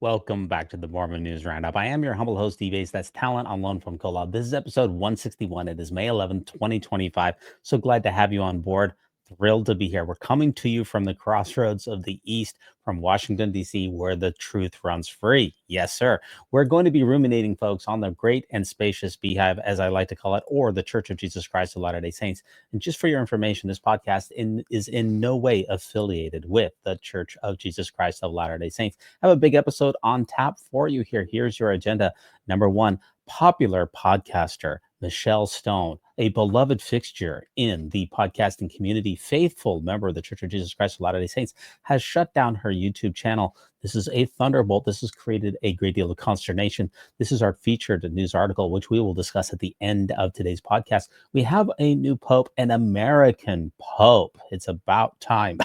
Welcome back to the Mormon News Roundup. I am your humble host, D-Base. That's Talent on Loan from Kolob. This is episode 161. It is May 11th, 2025. So glad to have you on board. Thrilled to be here. We're coming to you from the crossroads of the East, from Washington, D.C., where the truth runs free. Yes, sir. We're going to be ruminating, folks, on the great and spacious beehive, as I like to call it, or the Church of Jesus Christ of Latter-day Saints. And just for your information, this podcast is in no way affiliated with the Church of Jesus Christ of Latter-day Saints. I have a big episode on tap for you here. Here's your agenda. Number one, popular podcaster Michelle Stone, a beloved fixture in the podcasting community, faithful member of the Church of Jesus Christ of Latter-day Saints, has shut down her YouTube channel. This is a thunderbolt. This has created a great deal of consternation. This is our featured news article, which we will discuss at the end of today's podcast. We have a new pope, an American pope. It's about time.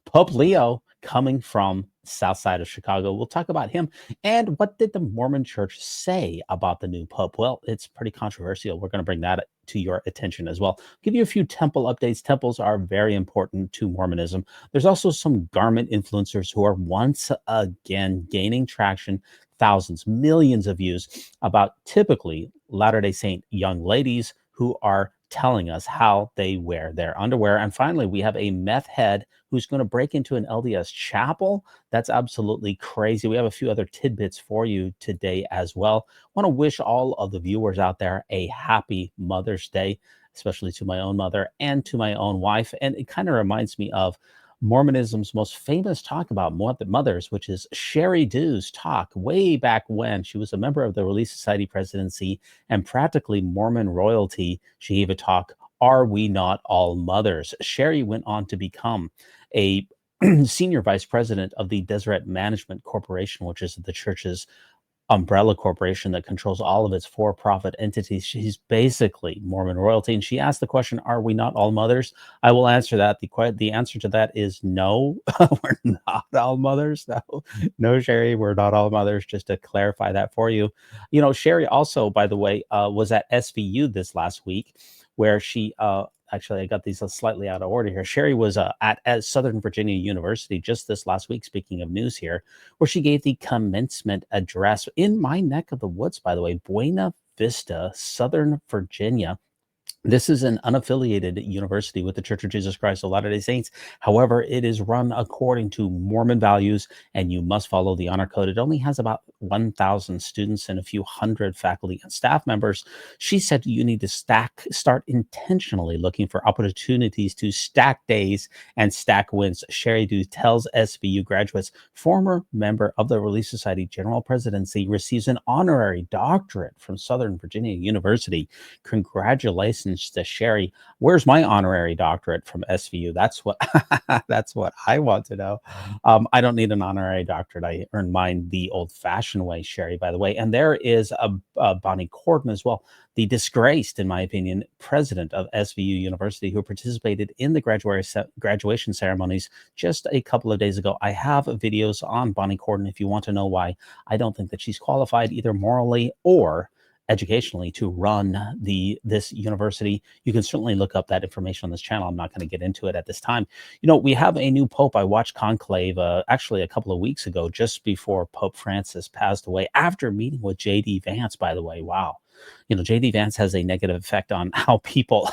Pope Leo, coming from south side of Chicago. We'll talk about him and what did the Mormon Church say about the new pope. Well, it's pretty controversial. We're going to bring that to your attention as well. Give you a few temple updates. Temples are very important to Mormonism. There's also some garment influencers who are once again gaining traction, thousands, millions of views, about typically Latter-day Saint young ladies who are telling us how they wear their underwear. And finally, we have a meth head who's going to break into an LDS chapel. That's absolutely crazy. We have a few other tidbits for you today as well. I want to wish all of the viewers out there a happy Mother's Day, especially to my own mother and to my own wife. And it kind of reminds me of Mormonism's most famous talk about mothers, which is Sherry Dew's talk way back when she was a member of the Relief Society presidency and practically Mormon royalty. She gave a talk, Are We Not All Mothers? Sherry went on to become a senior vice president of the Deseret Management Corporation, which is the church's umbrella corporation that controls all of its for-profit entities. She's basically Mormon royalty. And she asked the question, are we not all mothers? I will answer that. The answer to that is no, we're not all mothers. No, Sherry, we're not all mothers, just to clarify that for you. You know, Sherry also, by the way, was at SVU this last week, where she actually, I got these slightly out of order here. Sherry was at Southern Virginia University just this last week, speaking of news here, where she gave the commencement address in my neck of the woods, by the way, Buena Vista, Southern Virginia. This is an unaffiliated university with the Church of Jesus Christ of Latter-day Saints. However, it is run according to Mormon values, and you must follow the honor code. It only has about 1,000 students and a few hundred faculty and staff members. She said you need to start intentionally looking for opportunities to stack days and stack wins. Sherry Dew tells SVU graduates, former member of the Relief Society General Presidency, receives an honorary doctorate from Southern Virginia University. Congratulations to Sherry. Where's my honorary doctorate from SVU? That's what that's what I want to know. I don't need an honorary doctorate. I earned mine the old-fashioned way, Sherry, by the way. And there is a Bonnie Cordon as well, the disgraced, in my opinion, president of SVU University, who participated in the graduation ceremonies just a couple of days ago. I have videos on Bonnie Cordon if you want to know why I don't think that she's qualified either morally or educationally to run this university. You can certainly look up that information on this channel. I'm not going to get into it at this time. You know, we have a new pope. I watched Conclave actually a couple of weeks ago, just before Pope Francis passed away, after meeting with J.D. Vance, by the way. Wow. You know, J.D. Vance has a negative effect on how people,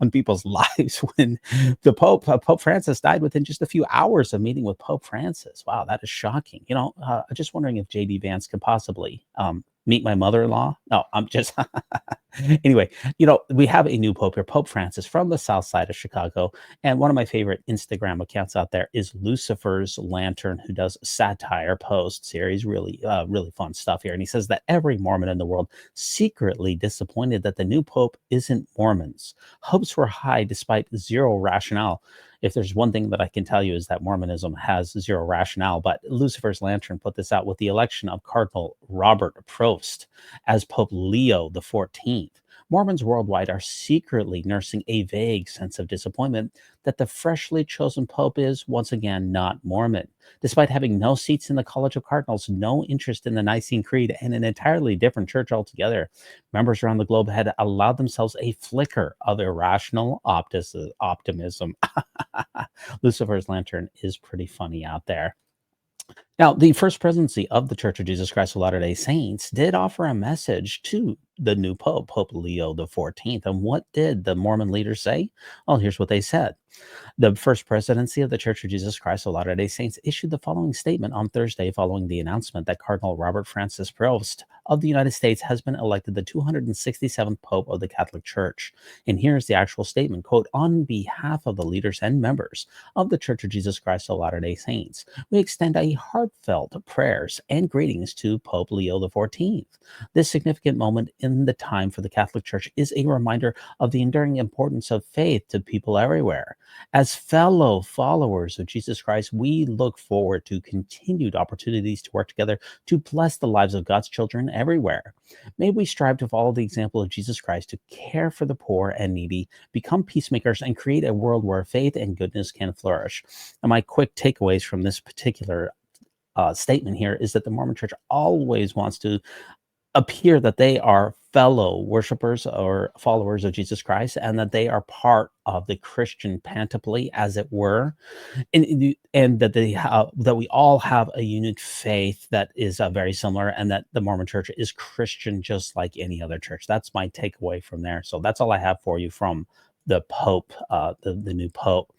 on people's lives. When the Pope Francis died within just a few hours of meeting with Pope Francis. Wow, that is shocking. You know, I'm just wondering if J.D. Vance could possibly meet my mother-in-law. No, I'm just anyway, you know, we have a new pope here, Pope Francis, from the south side of Chicago. And one of my favorite Instagram accounts out there is Lucifer's Lantern, who does satire posts here. He's really fun stuff here. And he says that every Mormon in the world secretly disappointed that the new pope isn't Mormons. Hopes were high despite zero rationale. If there's one thing that I can tell you is that Mormonism has zero rationale. But Lucifer's Lantern put this out with the election of Cardinal Robert Prost as Pope Leo XIV. Mormons worldwide are secretly nursing a vague sense of disappointment that the freshly chosen pope is, once again, not Mormon. Despite having no seats in the College of Cardinals, no interest in the Nicene Creed, and an entirely different church altogether, members around the globe had allowed themselves a flicker of irrational optimism. Lucifer's Lantern is pretty funny out there. Now, the first presidency of the Church of Jesus Christ of Latter-day Saints did offer a message to the new Pope, Pope Leo the 14th. And what did the Mormon leaders say? Well, here's what they said. The First Presidency of the Church of Jesus Christ of Latter-day Saints issued the following statement on Thursday following the announcement that Cardinal Robert Francis Prevost of the United States has been elected the 267th Pope of the Catholic Church. And here's the actual statement, quote, "On behalf of the leaders and members of the Church of Jesus Christ of Latter-day Saints, we extend a heartfelt prayers and greetings to Pope Leo the 14th. This significant moment in the time for the Catholic Church is a reminder of the enduring importance of faith to people everywhere. As fellow followers of Jesus Christ, we look forward to continued opportunities to work together to bless the lives of God's children everywhere. May we strive to follow the example of Jesus Christ to care for the poor and needy, become peacemakers, and create a world where faith and goodness can flourish." And my quick takeaways from this particular statement here is that the Mormon Church always wants to appear that they are fellow worshipers or followers of Jesus Christ and that they are part of the Christian panoply, as it were, and that they have that we all have a unique faith that is very similar, and that the Mormon Church is Christian just like any other church. That's my takeaway from there. So that's all I have for you from the Pope, the new Pope.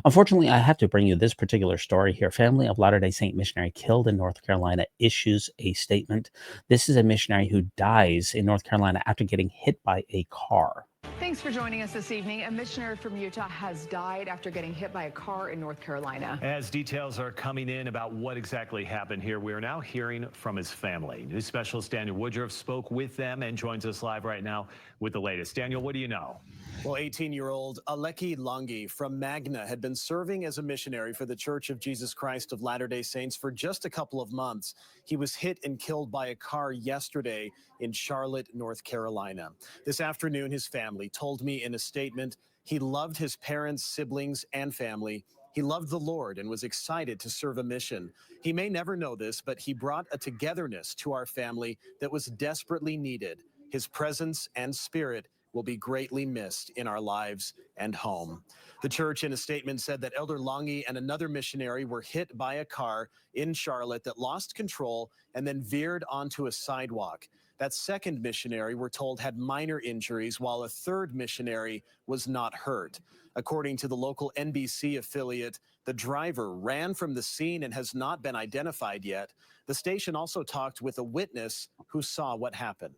Unfortunately, I have to bring you this particular story here. Family of Latter-day Saint missionary killed in North Carolina issues a statement. This is a missionary who dies in North Carolina after getting hit by a car. Thanks for joining us this evening. A missionary from Utah has died after getting hit by a car in North Carolina. As details are coming in about what exactly happened here, we are now hearing from his family. News specialist Daniel Woodruff spoke with them and joins us live right now with the latest. Daniel, what do you know? Well, 18-year-old Aleki Langi from Magna had been serving as a missionary for the Church of Jesus Christ of Latter-day Saints for just a couple of months. He was hit and killed by a car yesterday in Charlotte, North Carolina. This afternoon, his family told me in a statement he loved his parents, siblings, and family. He loved the Lord and was excited to serve a mission. He may never know this, but he brought a togetherness to our family that was desperately needed. His presence and spirit will be greatly missed in our lives and home. The church in a statement said that Elder Langi and another missionary were hit by a car in Charlotte that lost control and then veered onto a sidewalk. That second missionary, we're told, had minor injuries, while a third missionary was not hurt. According to the local NBC affiliate, the driver ran from the scene and has not been identified yet. The station also talked with a witness who saw what happened.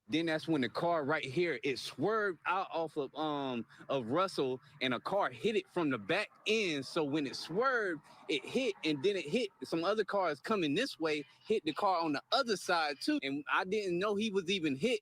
Then that's when the car right here, it swerved out off of Russell, and a car hit it from the back end. So when it swerved, it hit, and then it hit some other cars coming this way, hit the car on the other side too. And I didn't know he was even hit.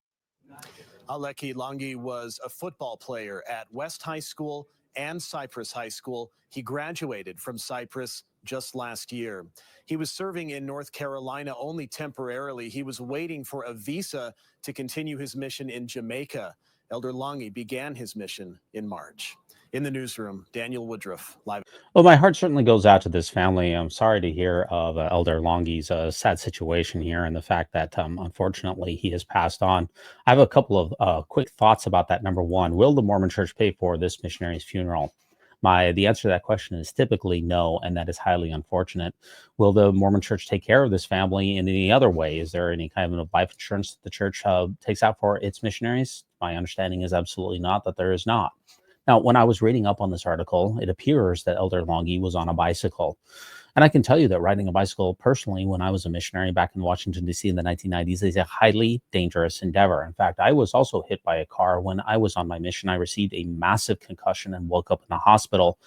Aleki Langi was a football player at West High School and Cypress High School. He graduated from Cypress just last year. He was serving in North Carolina only temporarily. He was waiting for a visa to continue his mission in Jamaica. Elder Langi began his mission in March. In the newsroom, Daniel Woodruff, live. Well, my heart certainly goes out to this family. I'm sorry to hear of Elder Longi's sad situation here and the fact that unfortunately he has passed on. I have a couple of quick thoughts about that. Number one, will the Mormon Church pay for this missionary's funeral? The answer to that question is typically no, and that is highly unfortunate. Will the Mormon Church take care of this family in any other way? Is there any kind of life insurance that the church takes out for its missionaries? My understanding is absolutely not, that there is not. Now, when I was reading up on this article, it appears that Elder Langi was on a bicycle. And I can tell you that riding a bicycle personally, when I was a missionary back in Washington, D.C. in the 1990s, is a highly dangerous endeavor. In fact, I was also hit by a car when I was on my mission. I received a massive concussion and woke up in the hospital.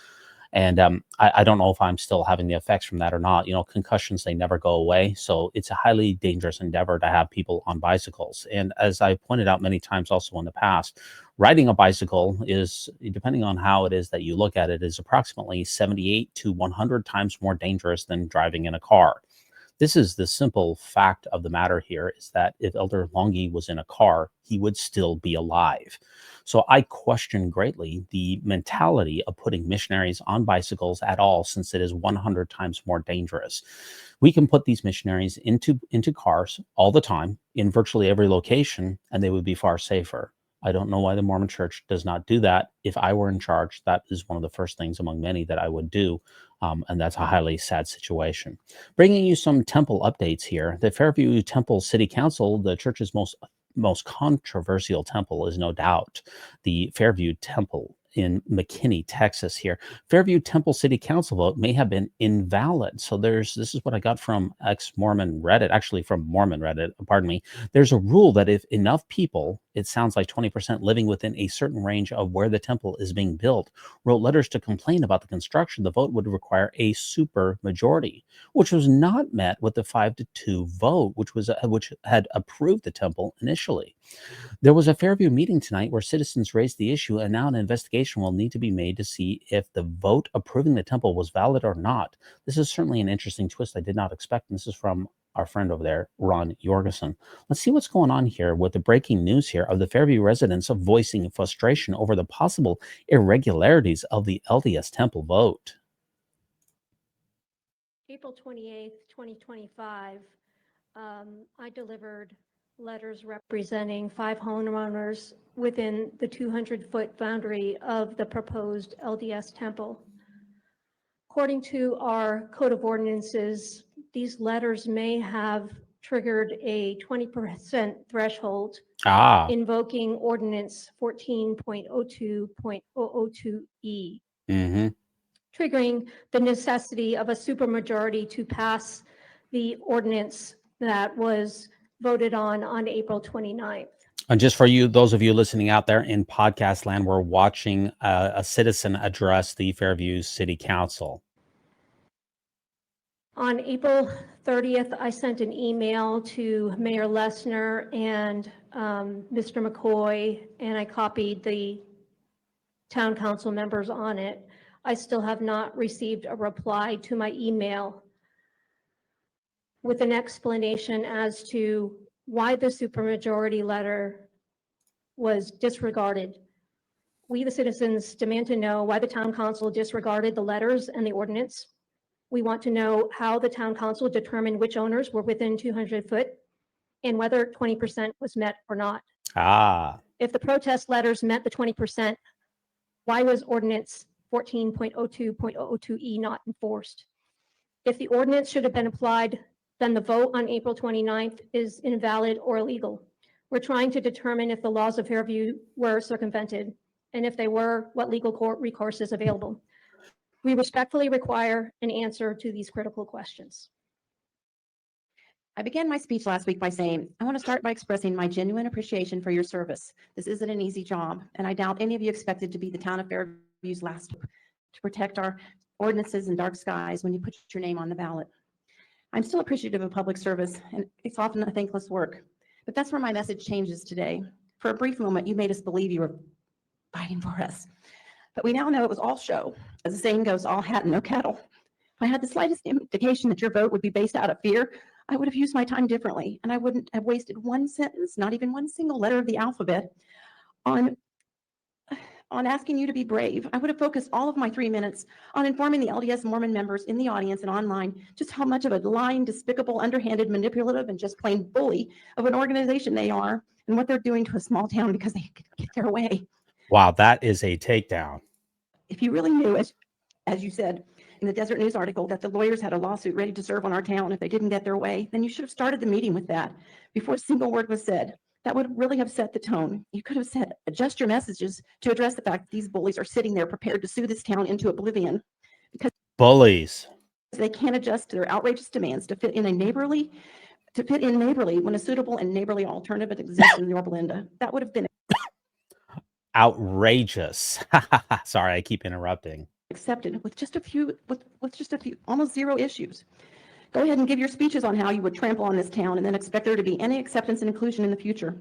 And I don't know if I'm still having the effects from that or not. You know, concussions, they never go away. So it's a highly dangerous endeavor to have people on bicycles. And as I pointed out many times also in the past, riding a bicycle is, depending on how it is that you look at it, is approximately 78 to 100 times more dangerous than driving in a car. This is the simple fact of the matter here, is that if Elder Langi was in a car, he would still be alive. So I question greatly the mentality of putting missionaries on bicycles at all, since it is 100 times more dangerous. We can put these missionaries into cars all the time in virtually every location, and they would be far safer. I don't know why the Mormon Church does not do that. If I were in charge, that is one of the first things among many that I would do. And that's a highly sad situation. Bringing you some temple updates here. The Fairview Temple City Council, the church's most controversial temple, is no doubt the Fairview Temple in McKinney, Texas here. Fairview Temple City Council vote may have been invalid. So this is what I got from ex-Mormon Reddit, actually from Mormon Reddit, pardon me. There's a rule that if enough people, it sounds like 20% living within a certain range of where the temple is being built, wrote letters to complain about the construction, the vote would require a super majority, which was not met with the 5-2 vote, which had approved the temple initially. There was a Fairview meeting tonight where citizens raised the issue, and now an investigation will need to be made to see if the vote approving the temple was valid or not. This is certainly an interesting twist I did not expect. And this is from our friend over there, Ron Jorgensen. Let's see what's going on here with the breaking news here of the Fairview residents of voicing frustration over the possible irregularities of the LDS temple vote. April 28th, 2025, I delivered letters representing 5 homeowners within the 200-foot boundary of the proposed LDS temple. According to our code of ordinances, these letters may have triggered a 20% threshold, invoking ordinance 14.02.002E, triggering the necessity of a supermajority to pass the ordinance that was voted on April 29th. And just for you, those of you listening out there in podcast land, we're watching a citizen address the Fairview City Council. On April 30th, I sent an email to Mayor Lessner and Mr. McCoy, and I copied the town council members on it. I still have not received a reply to my email with an explanation as to why the supermajority letter was disregarded. We, the citizens, demand to know why the town council disregarded the letters and the ordinance. We want to know how the town council determined which owners were within 200 foot and whether 20% was met or not. If the protest letters met the 20%, why was ordinance 14.02.002E not enforced? If the ordinance should have been applied, then the vote on April 29th is invalid or illegal. We're trying to determine if the laws of Fairview were circumvented, and if they were, what legal court recourse is available. We respectfully require an answer to these critical questions. I began my speech last week by saying, I want to start by expressing my genuine appreciation for your service. This isn't an easy job, and I doubt any of you expected to be the town of Fairview's last hope to protect our ordinances and dark skies when you put your name on the ballot. I'm still appreciative of public service, and it's often a thankless work. But that's where my message changes today. For a brief moment, you made us believe you were fighting for us. But we now know it was all show. As the saying goes, all hat and no cattle. If I had the slightest indication that your vote would be based out of fear, I would have used my time differently, and I wouldn't have wasted one sentence, not even one single letter of the alphabet, on asking you to be brave. I would have focused all of my 3 minutes on informing the LDS Mormon members in the audience and online just how much of a lying, despicable, underhanded, manipulative, and just plain bully of an organization they are, and what they're doing to a small town because they could get their way. Wow, that is a takedown. If you really knew, as you said in the Desert News article, that the lawyers had a lawsuit ready to serve on our town if they didn't get their way, then you should have started the meeting with that before a single word was said. That would really have set the tone. You could have said, adjust your messages to address the fact that these bullies are sitting there prepared to sue this town into oblivion because bullies, they can't adjust their outrageous demands to fit in neighborly when a suitable and neighborly alternative exists in Yorba Linda. That would have been outrageous. Sorry, I keep interrupting. Accepted with just a few, almost zero issues. Go ahead and give your speeches on how you would trample on this town and then expect there to be any acceptance and inclusion in the future.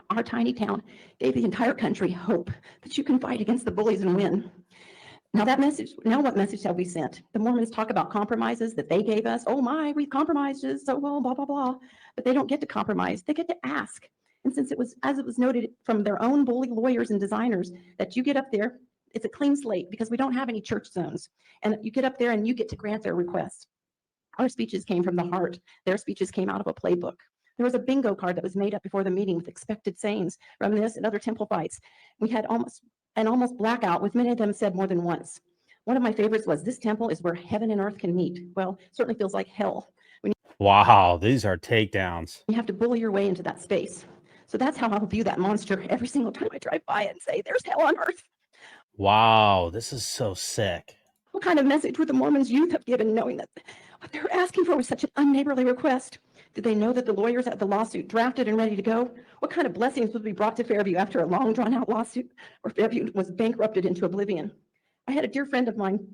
Our tiny town gave the entire country hope that you can fight against the bullies and win. Now what message have we sent? The Mormons talk about compromises that they gave us. Oh my, we've compromised, so well, blah, blah, blah. But they don't get to compromise. They get to ask. And since it was noted from their own bully lawyers and designers that you get up there, it's a clean slate because we don't have any church zones. And you get up there and you get to grant their requests. Our speeches came from the heart. Their speeches came out of a playbook. There was a bingo card that was made up before the meeting with expected sayings from this and other temple fights. We had almost blackout, with many of them said more than once. One of my favorites was, "This temple is where heaven and earth can meet." Well, certainly feels like hell. Wow, these are takedowns. You have to bully your way into that space. So that's how I'll view that monster every single time I drive by it and say, "There's hell on earth." Wow, this is so sick. What kind of message would the Mormons youth have given, knowing that what they were asking for was such an unneighborly request? Did they know that the lawyers at the lawsuit drafted and ready to go? What kind of blessings would be brought to Fairview after a long drawn-out lawsuit where Fairview was bankrupted into oblivion? I had a dear friend of mine,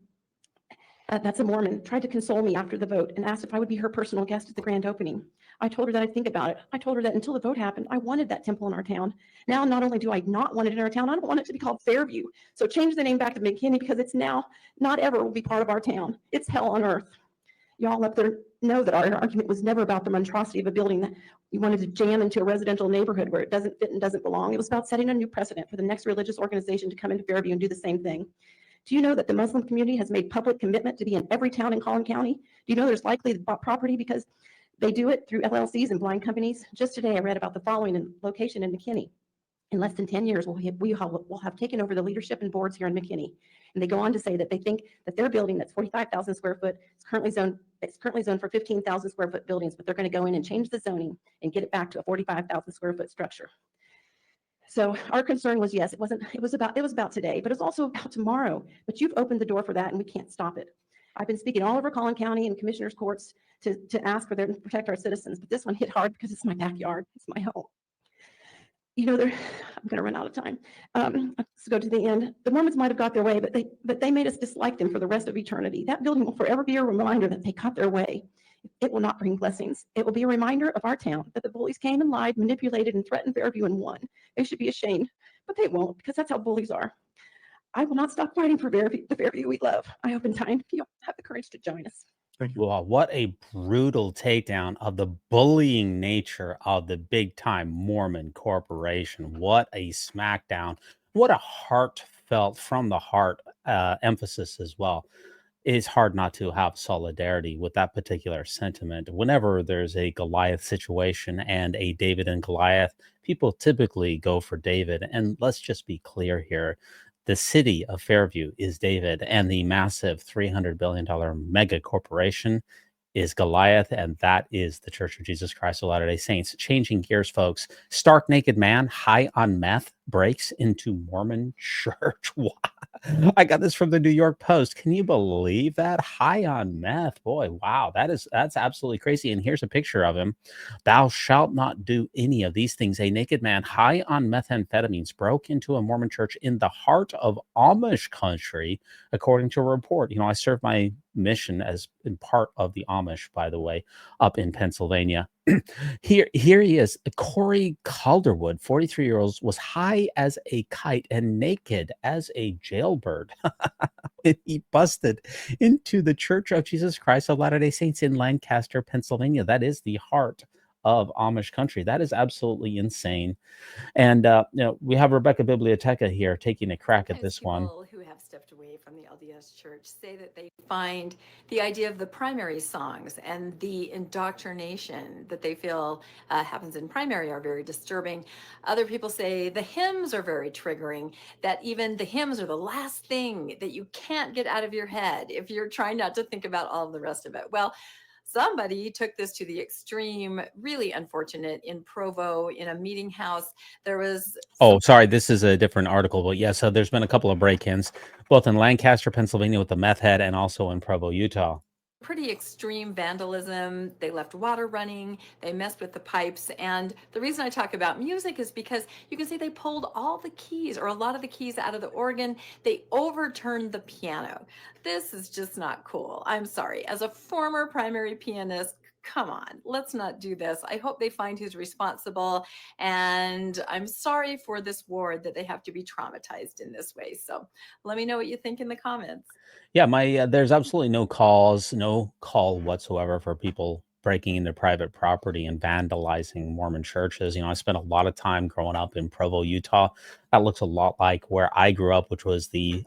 that's a Mormon, tried to console me after the vote and asked if I would be her personal guest at the grand opening. I told her that I'd think about it. I told her that until the vote happened, I wanted that temple in our town. Now, not only do I not want it in our town, I don't want it to be called Fairview. So change the name back to McKinney, because it's now not ever will be part of our town. It's hell on earth. Y'all up there know that our argument was never about the monstrosity of a building that you wanted to jam into a residential neighborhood where it doesn't fit and doesn't belong. It was about setting a new precedent for the next religious organization to come into Fairview and do the same thing. Do you know that the Muslim community has made public commitment to be in every town in Collin County? Do you know there's likely bought property because they do it through LLCs and blind companies? Just today, I read about the following location in McKinney. In less than 10 years, we'll have taken over the leadership and boards here in McKinney. And they go on to say that they think that their building that's 45,000 square foot is currently zoned for 15,000 square foot buildings, but they're going to go in and change the zoning and get it back to a 45,000 square foot structure. So our concern was, yes, it was about today, but it's also about tomorrow. But you've opened the door for that, and we can't stop it. I've been speaking all over Collin County and commissioners' courts to ask for them to protect our citizens, but this one hit hard because it's my backyard, it's my home. You know, I'm going to run out of time. Let's go to the end. The Mormons might have got their way, but they made us dislike them for the rest of eternity. That building will forever be a reminder that they got their way. It will not bring blessings. It will be a reminder of our town that the bullies came and lied, manipulated, and threatened Fairview and won. They should be ashamed, but they won't, because that's how bullies are. I will not stop fighting for the Fairview we love. I hope in time you'll have the courage to join us. Thank you. Wow, what a brutal takedown of the bullying nature of the big time Mormon corporation. What a smackdown. What a heartfelt, from the heart emphasis as well. It's hard not to have solidarity with that particular sentiment. Whenever there's a Goliath situation and a David and Goliath, people typically go for David. And let's just be clear here. The city of Fairview is David, and the massive $300 billion mega corporation is Goliath, and that is the Church of Jesus Christ of Latter-day Saints. Changing gears, folks. Stark naked man, high on meth, breaks into Mormon church. Wow. I got this from the New York Post. Can you believe that? High on meth. Boy, wow. That's absolutely crazy. And here's a picture of him. Thou shalt not do any of these things. A naked man high on methamphetamines broke into a Mormon church in the heart of Amish country, according to a report. You know, I served my mission as in part of the Amish, by the way, up in Pennsylvania. Here he is. Corey Calderwood, 43-year-old, was high as a kite and naked as a jailbird. He busted into the Church of Jesus Christ of Latter-day Saints in Lancaster, Pennsylvania. That is the heart of Amish country. That is absolutely insane. And you know, we have Rebecca Biblioteca here taking a crack at this one. People who have stepped away from the LDS church say that they find the idea of the primary songs and the indoctrination that they feel happens in primary are very disturbing. Other people say the hymns are very triggering, that even the hymns are the last thing that you can't get out of your head if you're trying not to think about all of the rest of it. Well, somebody took this to the extreme, really unfortunate. In Provo, in a meeting house, there was... Oh, sorry, this is a different article, but yeah, so there's been a couple of break-ins, both in Lancaster, Pennsylvania with the meth head and also in Provo, Utah. Pretty extreme vandalism. They left water running, they messed with the pipes. And the reason I talk about music is because you can see they pulled all the keys, or a lot of the keys, out of the organ. They overturned the piano. This is just not cool. I'm sorry. As a former primary pianist, come on, let's not do this. I hope they find who's responsible. And I'm sorry for this ward that they have to be traumatized in this way. So let me know what you think in the comments. Yeah, there's absolutely no call whatsoever for people breaking into private property and vandalizing Mormon churches. You know, I spent a lot of time growing up in Provo, Utah. That looks a lot like where I grew up, which was the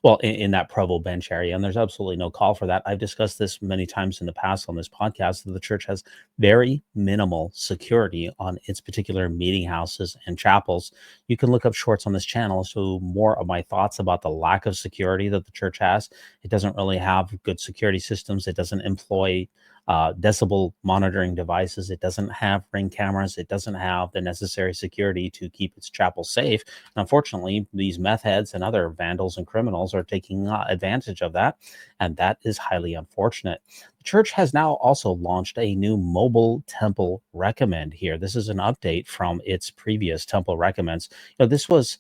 Well, in that Provo bench area, and there's absolutely no call for that. I've discussed this many times in the past on this podcast that the church has very minimal security on its particular meeting houses and chapels. You can look up shorts on this channel as to more of my thoughts about the lack of security that the church has. It doesn't really have good security systems. It doesn't employ decibel monitoring devices. It doesn't have ring cameras. It doesn't have the necessary security to keep its chapel safe. And unfortunately, these meth heads and other vandals and criminals are taking advantage of that, and that is highly unfortunate. The church has now also launched a new mobile temple recommend here. This is an update from its previous temple recommends. This was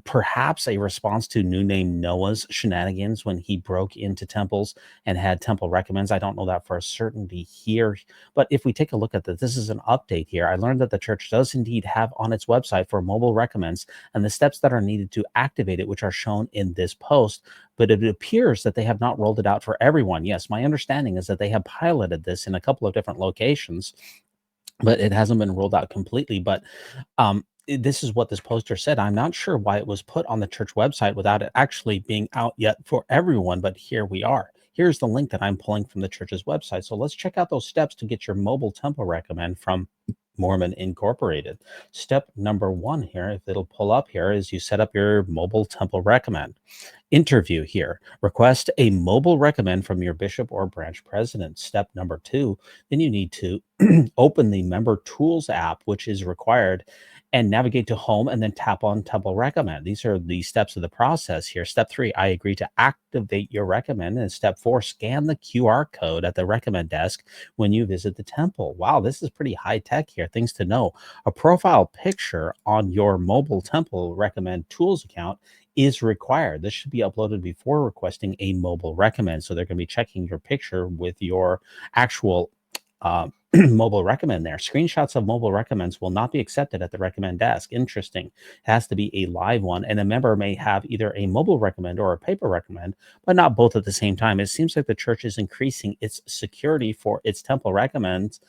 perhaps a response to new name Noah's shenanigans when he broke into temples and had temple recommends. I don't know that for a certainty here, but if we take a look at this is an update here. I learned that the church does indeed have on its website for mobile recommends and the steps that are needed to activate it, which are shown in this post. But it appears that they have not rolled it out for everyone. Yes, my understanding is that they have piloted this in a couple of different locations, but it hasn't been rolled out completely. But this is what this poster said. I'm not sure why it was put on the church website without it actually being out yet for everyone, but here we are. Here's the link that I'm pulling from the church's website. So let's check out those steps to get your mobile temple recommend from Mormon Incorporated. Step number 1 here, if it'll pull up here, is you set up your mobile temple recommend. Interview here. Request a mobile recommend from your bishop or branch president. Step number 2, then you need to open the member tools app, which is required, and navigate to home and then tap on temple recommend. These are the steps of the process here. Step 3, I agree to activate your recommend. And step 4, scan the QR code at the recommend desk when you visit the temple. Wow, this is pretty high tech here. Things to know. A profile picture on your mobile temple recommend tools account is required. This should be uploaded before requesting a mobile recommend. So they're going to be checking your picture with your actual mobile recommend there. Screenshots of mobile recommends will not be accepted at the recommend desk. Interesting. It has to be a live one, and a member may have either a mobile recommend or a paper recommend, but not both at the same time. It seems like the church is increasing its security for its temple recommends,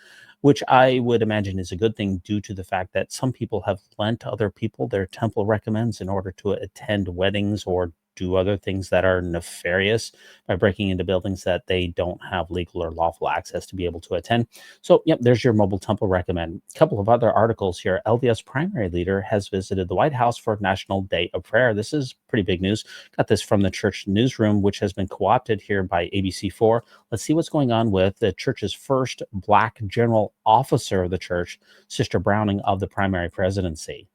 which I would imagine is a good thing due to the fact that some people have lent other people their temple recommends in order to attend weddings or do other things that are nefarious by breaking into buildings that they don't have legal or lawful access to be able to attend. So, yep, there's your mobile temple recommend. A couple of other articles here. LDS primary leader has visited the White House for National Day of Prayer. This is pretty big news. Got this from the church newsroom, which has been co-opted here by ABC4. Let's see what's going on with the church's first Black general officer of the church, Sister Browning of the primary presidency.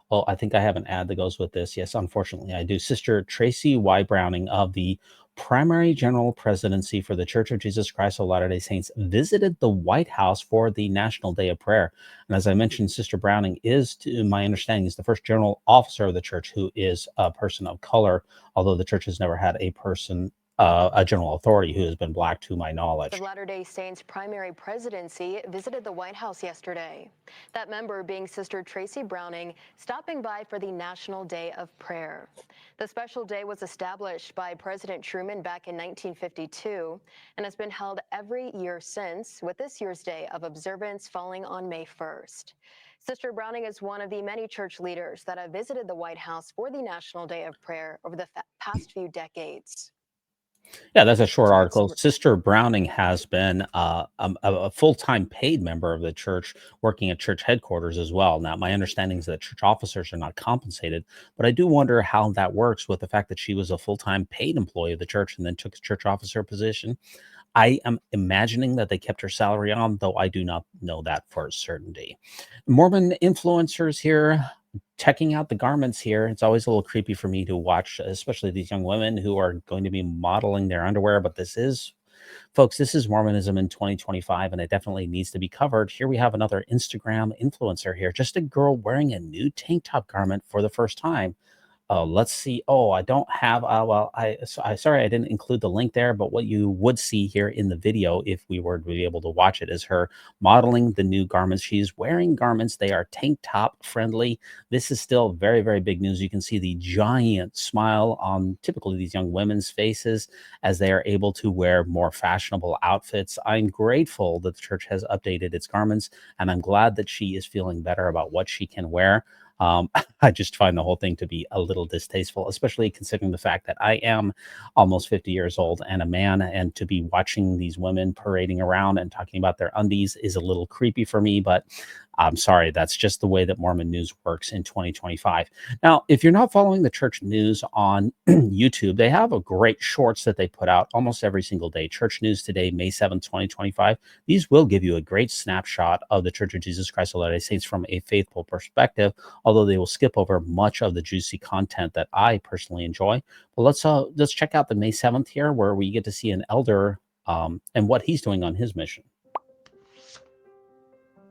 Oh, I think I have an ad that goes with this. Yes, unfortunately, I do. Sister Tracy Y. Browning of the Primary General Presidency for the Church of Jesus Christ of Latter-day Saints visited the White House for the National Day of Prayer. And as I mentioned, Sister Browning is, to my understanding, is the first general officer of the church who is a person of color, although the church has never had a person, a general authority who has been Black to my knowledge. The Latter-day Saints primary presidency visited the White House yesterday. That member being Sister Tracy Browning, stopping by for the National Day of Prayer. The special day was established by President Truman back in 1952 and has been held every year since, with this year's day of observance falling on May 1st. Sister Browning is one of the many church leaders that have visited the White House for the National Day of Prayer over the past few decades. Yeah, that's a short article. Sister Browning has been a full-time paid member of the church, working at church headquarters as well. Now, my understanding is that church officers are not compensated, but I do wonder how that works with the fact that she was a full-time paid employee of the church and then took a church officer position. I am imagining that they kept her salary on, though I do not know that for certainty. Mormon influencers here checking out the garments here. It's always a little creepy for me to watch, especially these young women who are going to be modeling their underwear. But this is, folks, this is Mormonism in 2025, and it definitely needs to be covered. Here we have another Instagram influencer here, just a girl wearing a new tank top garment for the first time. Let's see. Oh, I don't have, sorry, I didn't include the link there, but what you would see here in the video, if we were to be able to watch it, is her modeling the new garments. She's wearing garments. They are tank top friendly. This is still very, very big news. You can see the giant smile on typically these young women's faces as they are able to wear more fashionable outfits. I'm grateful that the church has updated its garments, and I'm glad that she is feeling better about what she can wear. I just find the whole thing to be a little distasteful, especially considering the fact that I am almost 50 years old and a man, and to be watching these women parading around and talking about their undies is a little creepy for me, but I'm sorry, that's just the way that Mormon news works in 2025. Now, if you're not following the church news on YouTube, they have a great shorts that they put out almost every single day. Church News Today, May 7th, 2025. These will give you a great snapshot of the Church of Jesus Christ of Latter-day Saints from a faithful perspective, although they will skip over much of the juicy content that I personally enjoy. But let's check out the May 7th here, where we get to see an elder and what he's doing on his mission.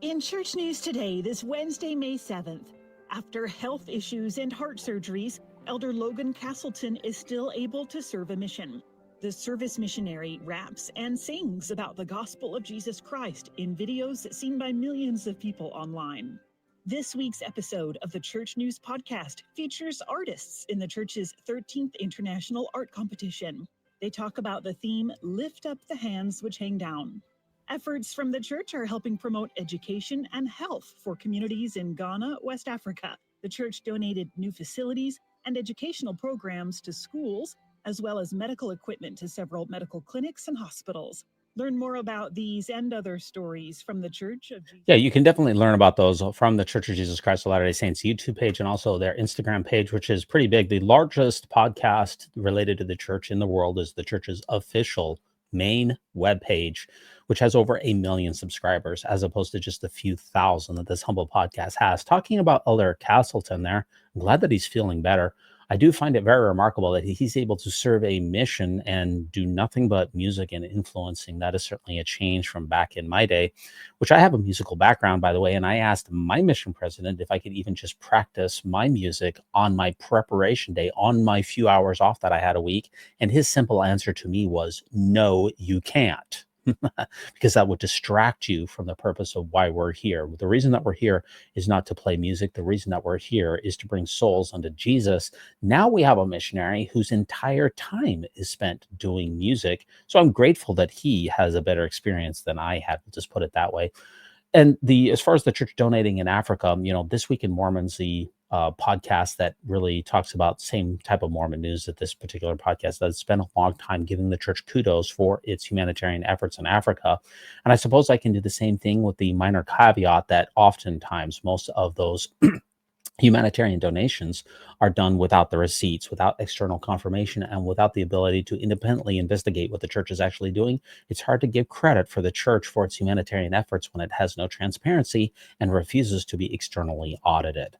In Church News Today, this Wednesday, May 7th, after health issues and heart surgeries, Elder Logan Castleton is still able to serve a mission. The service missionary raps and sings about the gospel of Jesus Christ in videos seen by millions of people online. This week's episode of the Church News podcast features artists in the church's 13th International Art Competition. They talk about the theme, Lift Up the Hands Which Hang Down. Efforts from the church are helping promote education and health for communities in Ghana, West Africa. The church donated new facilities and educational programs to schools, as well as medical equipment to several medical clinics and hospitals. Learn more about these and other stories from the Church of Jesus. Yeah, you can definitely learn about those from the Church of Jesus Christ of Latter-day Saints YouTube page and also their Instagram page, which is pretty big. The largest podcast related to the church in the world is the church's official main webpage, which has over 1 million subscribers, as opposed to just a few thousand that this humble podcast has. Talking about Elder Castleton there, I'm glad that he's feeling better. I do find it very remarkable that he's able to serve a mission and do nothing but music and influencing. That is certainly a change from back in my day, which I have a musical background, by the way. And I asked my mission president if I could even just practice my music on my preparation day, on my few hours off that I had a week. And his simple answer to me was, no, you can't. Because that would distract you from the purpose of why we're here. The reason that we're here is not to play music. The reason that we're here is to bring souls unto Jesus. Now we have a missionary whose entire time is spent doing music. So I'm grateful that he has a better experience than I had. We'll just put it that way. And as far as the church donating in Africa, This Week in Mormons, the podcast that really talks about same type of Mormon news that this particular podcast does, spend a long time giving the church kudos for its humanitarian efforts in Africa. And I suppose I can do the same thing with the minor caveat that oftentimes most of those humanitarian donations are done without the receipts, without external confirmation, and without the ability to independently investigate what the church is actually doing. It's hard to give credit for the church for its humanitarian efforts when it has no transparency and refuses to be externally audited.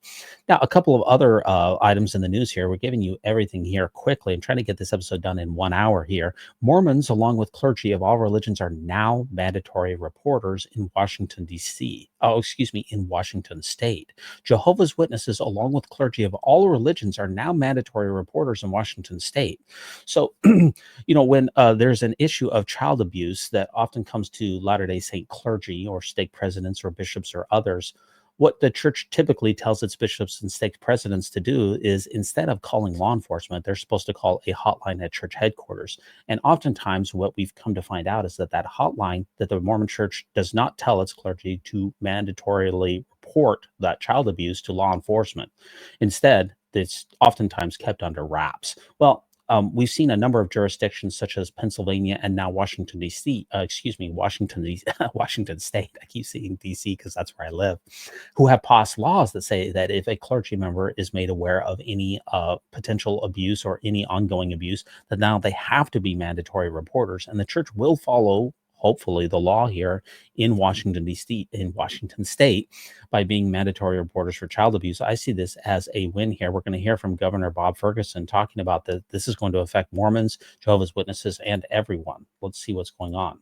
Now, a couple of other items in the news here. We're giving you everything here quickly. I'm trying to get this episode done in 1 hour here. Mormons, along with clergy of all religions, are now mandatory reporters in Washington, D.C. In Washington State. Jehovah's Witnesses, along with clergy of all religions, are now mandatory reporters in Washington State. So, when there's an issue of child abuse that often comes to Latter-day Saint clergy or stake presidents or bishops or others, what the church typically tells its bishops and stake presidents to do is, instead of calling law enforcement, they're supposed to call a hotline at church headquarters. And oftentimes what we've come to find out is that hotline, that the Mormon church does not tell its clergy to mandatorily report that child abuse to law enforcement. Instead, it's oftentimes kept under wraps. Well, we've seen a number of jurisdictions such as Pennsylvania and now Washington, D.C., Washington State. I keep saying D.C. because that's where I live, who have passed laws that say that if a clergy member is made aware of any potential abuse or any ongoing abuse, that now they have to be mandatory reporters, and the church will follow, hopefully, the law here in Washington, D.C., in Washington State, by being mandatory reporters for child abuse. I see this as a win here. We're going to hear from Governor Bob Ferguson talking about that. This is going to affect Mormons, Jehovah's Witnesses, and everyone. Let's see what's going on.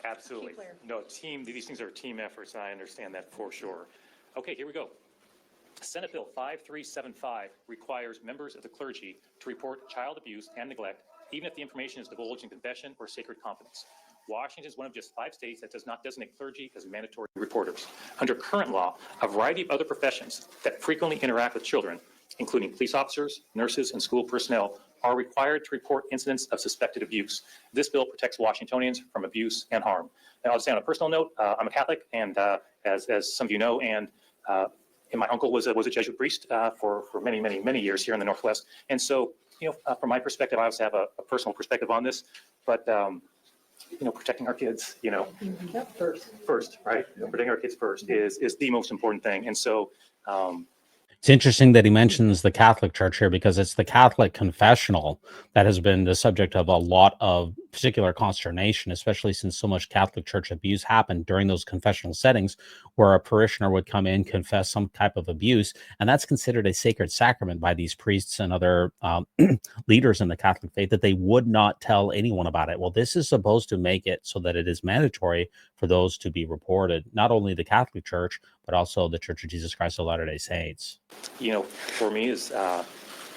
Absolutely. No, these things are team efforts, and I understand that for sure. Okay, here we go. Senate Bill 5375 requires members of the clergy to report child abuse and neglect, even if the information is divulged in confession or sacred confidence. Washington is one of just 5 states that does not designate clergy as mandatory reporters. Under current law, a variety of other professions that frequently interact with children, including police officers, nurses, and school personnel, are required to report incidents of suspected abuse. This bill protects Washingtonians from abuse and harm. Now, I'll say on a personal note, I'm a Catholic, and as some of you know, and my uncle was a Jesuit priest for many years here in the Northwest. And so, from my perspective, I obviously have a personal perspective on this, but protecting our kids, first, right? Protecting our kids first is the most important thing. And so, it's interesting that he mentions the Catholic Church here, because it's the Catholic confessional that has been the subject of a lot of particular consternation, especially since so much Catholic Church abuse happened during those confessional settings where a parishioner would come in, confess some type of abuse, and that's considered a sacred sacrament by these priests and other leaders in the Catholic faith, that they would not tell anyone about it. Well, this is supposed to make it so that it is mandatory for those to be reported, not only the Catholic Church, but also the Church of Jesus Christ of Latter-day Saints. For me,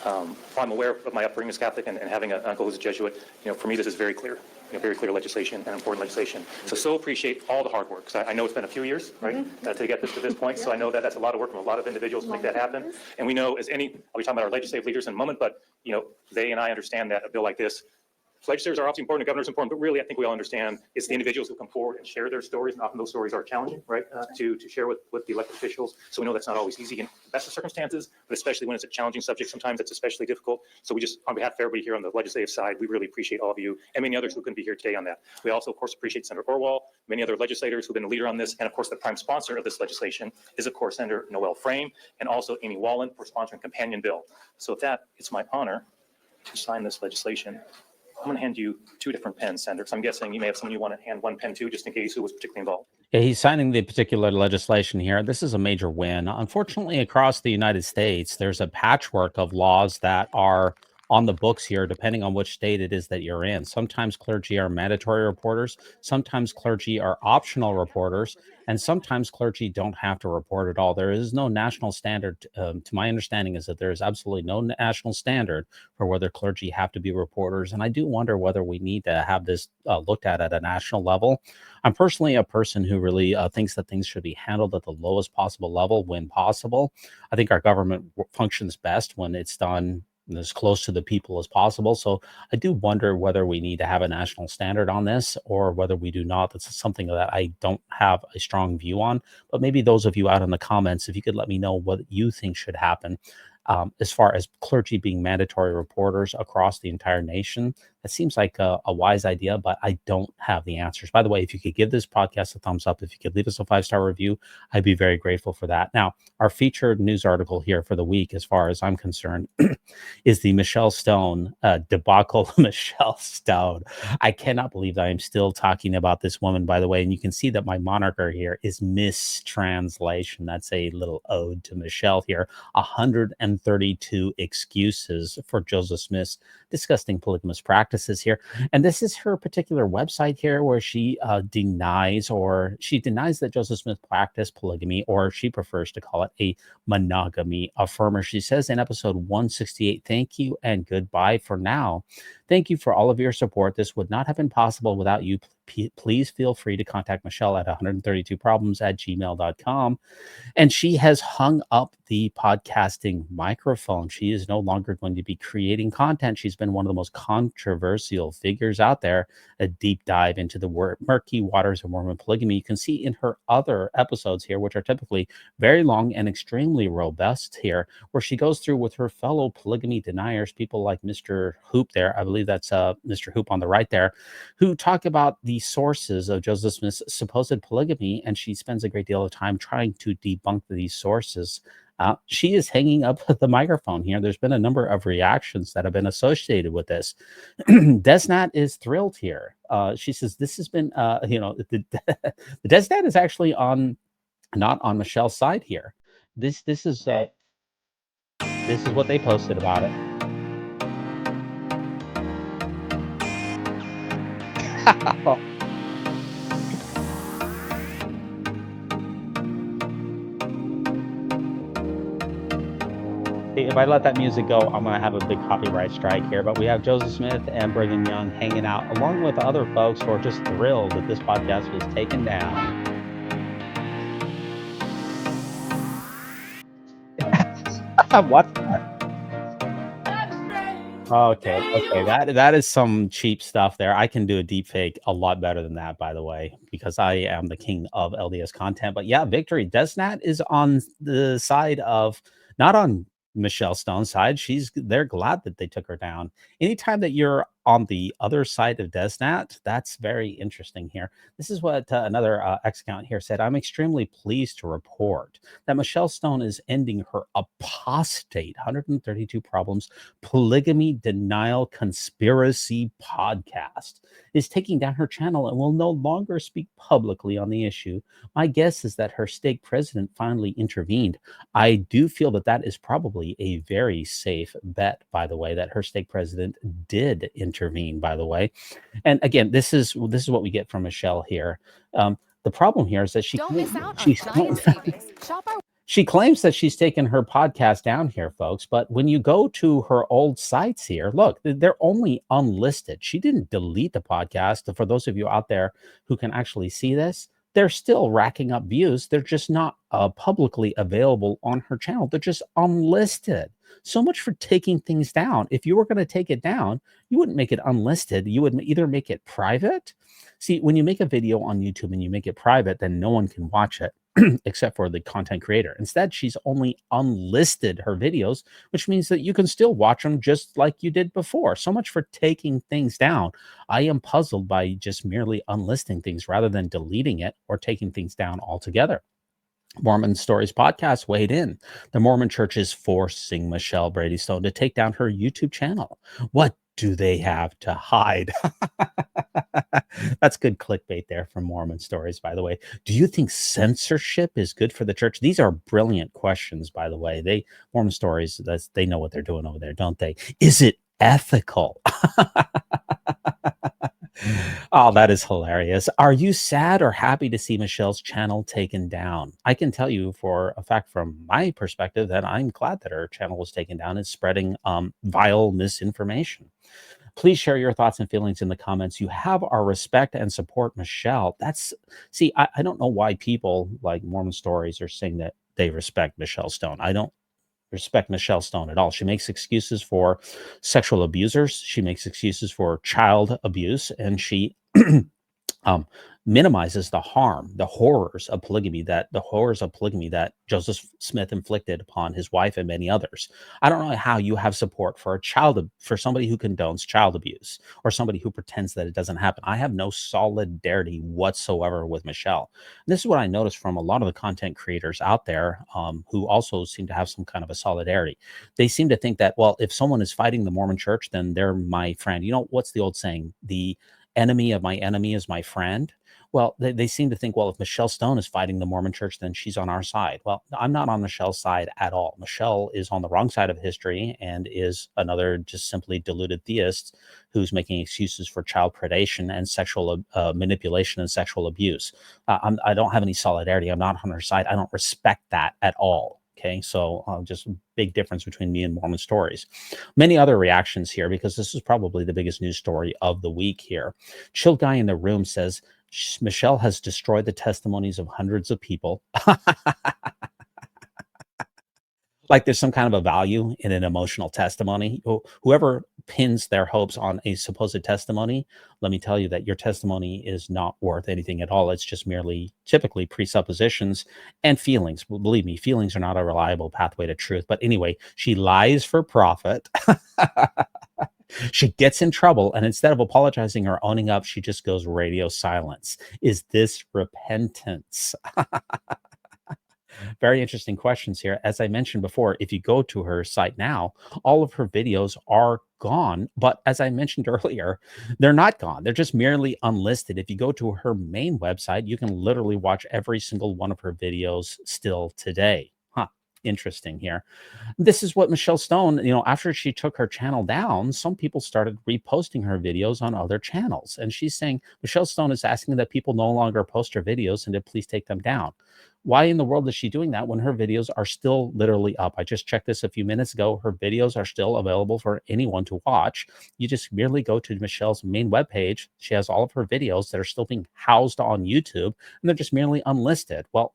I'm aware of my upbringing as Catholic and having an uncle who's a Jesuit. For me, this is very clear, very clear legislation and important legislation. So appreciate all the hard work, because I know it's been a few years, right, to get this to this point. So I know that that's a lot of work from a lot of individuals to make that happen. And we know, I'll be talking about our legislative leaders in a moment, but they and I understand that a bill like this, legislators are obviously important, the governor's important, but really I think we all understand it's the individuals who come forward and share their stories, and often those stories are challenging, right, to share with the elected officials. So we know that's not always easy in the best of circumstances, but especially when it's a challenging subject, sometimes it's especially difficult. So we just, on behalf of everybody here on the legislative side, we really appreciate all of you and many others who couldn't be here today on that. We also, of course, appreciate Senator Orwell, many other legislators who've been a leader on this, and of course, the prime sponsor of this legislation is, of course, Senator Noel Frame, and also Amy Wallen for sponsoring a companion bill. So with that, it's my honor to sign this legislation. I'm going to hand you two different pens, Senator. So I'm guessing you may have someone you want to hand one pen to, just in case who was particularly involved. Yeah, he's signing the particular legislation here. This is a major win. Unfortunately, across the United States, there's a patchwork of laws that are on the books here, depending on which state it is that you're in. Sometimes clergy are mandatory reporters, sometimes clergy are optional reporters, and sometimes clergy don't have to report at all. There is no national standard. To my understanding is that there is absolutely no national standard for whether clergy have to be reporters. And I do wonder whether we need to have this looked at a national level. I'm personally a person who really thinks that things should be handled at the lowest possible level when possible. I think our government functions best when it's done as close to the people as possible. So I do wonder whether we need to have a national standard on this, or whether we do not. That's something that I don't have a strong view on. But maybe those of you out in the comments, if you could let me know what you think should happen as far as clergy being mandatory reporters across the entire nation. That seems like a wise idea, but I don't have the answers. By the way, if you could give this podcast a thumbs up, if you could leave us a 5-star review, I'd be very grateful for that. Now, our featured news article here for the week, as far as I'm concerned, is the Michelle Stone debacle. Michelle Stone. I cannot believe that I'm still talking about this woman, by the way. And you can see that my moniker here is mistranslation. That's a little ode to Michelle here. 132 excuses for Joseph Smith's disgusting polygamous practices here. And this is her particular website here, where she denies that Joseph Smith practiced polygamy, or she prefers to call it a monogamy affirmer. She says in episode 168, "Thank you and goodbye for now. Thank you for all of your support. This would not have been possible without you. Please feel free to contact Michelle at 132problems@gmail.com. And she has hung up the podcasting microphone. She is no longer going to be creating content. She's been one of the most controversial figures out there. A deep dive into the murky waters of Mormon polygamy. You can see in her other episodes here, which are typically very long and extremely robust here, where she goes through with her fellow polygamy deniers, people like Mr. Hoop there. I believe that's Mr. Hoop on the right there, who talk about the sources of Joseph Smith's supposed polygamy, and she spends a great deal of time trying to debunk these sources. She is hanging up the microphone here. There's been a number of reactions that have been associated with this. Desnat is thrilled here. She says this has been, the Desnat is actually not on Michelle's side here. This is what they posted about it. If I let that music go, I'm going to have a big copyright strike here. But we have Joseph Smith and Brigham Young hanging out, along with other folks who are just thrilled that this podcast was taken down. What? Okay. That is some cheap stuff there. I can do a deep fake a lot better than that, by the way, because I am the king of LDS content. But yeah, Victory Desnat is on the side of not on Michelle Stone's side. They're glad that they took her down. Anytime that you're on the other side of Desnat, that's very interesting here. This is what another X account here said. I'm extremely pleased to report that Michelle Stone is ending her apostate 132 problems polygamy denial conspiracy podcast, is taking down her channel and will no longer speak publicly on the issue. My guess is that her stake president finally intervened. I do feel that that is probably a very safe bet, by the way, that her stake president did intervene, by the way. And again, this is what we get from Michelle here. The problem here is that she claims that she's taken her podcast down here, folks. But when you go to her old sites here, look, they're only unlisted. She didn't delete the podcast. For those of you out there who can actually see this, they're still racking up views. They're just not publicly available on her channel. They're just unlisted. So much for taking things down. If you were going to take it down, you wouldn't make it unlisted. You would either make it private. See, when you make a video on YouTube and you make it private, then no one can watch it except for the content creator. Instead, she's only unlisted her videos, which means that you can still watch them just like you did before. So much for taking things down. I am puzzled by just merely unlisting things rather than deleting it or taking things down altogether. Mormon Stories podcast weighed in. The Mormon Church is forcing Michelle Brady Stone to take down her YouTube channel. What do they have to hide? That's good clickbait there from Mormon Stories, by the way. Do you think censorship is good for the church? These are brilliant questions, by the way. Mormon Stories, they know what they're doing over there, don't they? Is it ethical? Oh, that is hilarious. Are you sad or happy to see Michelle's channel taken down? I can tell you for a fact from my perspective that I'm glad that her channel was taken down and spreading vile misinformation. Please share your thoughts and feelings in the comments. You have our respect and support, Michelle. I don't know why people like Mormon Stories are saying that they respect Michelle Stone. I don't respect Michelle Stone at all. She makes excuses for sexual abusers. She makes excuses for child abuse, and she minimizes the horrors of polygamy that Joseph Smith inflicted upon his wife and many others. I don't know how you have support for for somebody who condones child abuse or somebody who pretends that it doesn't happen. I have no solidarity whatsoever with Michelle. And this is what I noticed from a lot of the content creators out there who also seem to have some kind of a solidarity. They seem to think that, well, if someone is fighting the Mormon Church, then they're my friend. You know, what's the old saying? The enemy of my enemy is my friend. Well, they seem to think, well, if Michelle Stone is fighting the Mormon Church, then she's on our side. Well, I'm not on Michelle's side at all. Michelle is on the wrong side of history and is another just simply deluded theist who's making excuses for child predation and sexual manipulation and sexual abuse. I don't have any solidarity. I'm not on her side. I don't respect that at all. Okay, so just big difference between me and Mormon Stories. Many other reactions here because this is probably the biggest news story of the week here. Chill Guy in the Room says, Michelle has destroyed the testimonies of hundreds of people. Like there's some kind of a value in an emotional testimony. Whoever pins their hopes on a supposed testimony, let me tell you that your testimony is not worth anything at all. It's just merely typically presuppositions and feelings. Believe me, feelings are not a reliable pathway to truth. But anyway, she lies for profit. She gets in trouble, and instead of apologizing or owning up, she just goes radio silence. Is this repentance? Very interesting questions here. As I mentioned before, if you go to her site now, all of her videos are gone. But as I mentioned earlier, they're not gone. They're just merely unlisted. If you go to her main website, you can literally watch every single one of her videos still today. Interesting here. This is what Michelle Stone, after she took her channel down, some people started reposting her videos on other channels. And she's saying Michelle Stone is asking that people no longer post her videos and to please take them down. Why in the world is she doing that when her videos are still literally up? I just checked this a few minutes ago. Her videos are still available for anyone to watch. You just merely go to Michelle's main webpage. She has all of her videos that are still being housed on YouTube, and they're just merely unlisted. Well,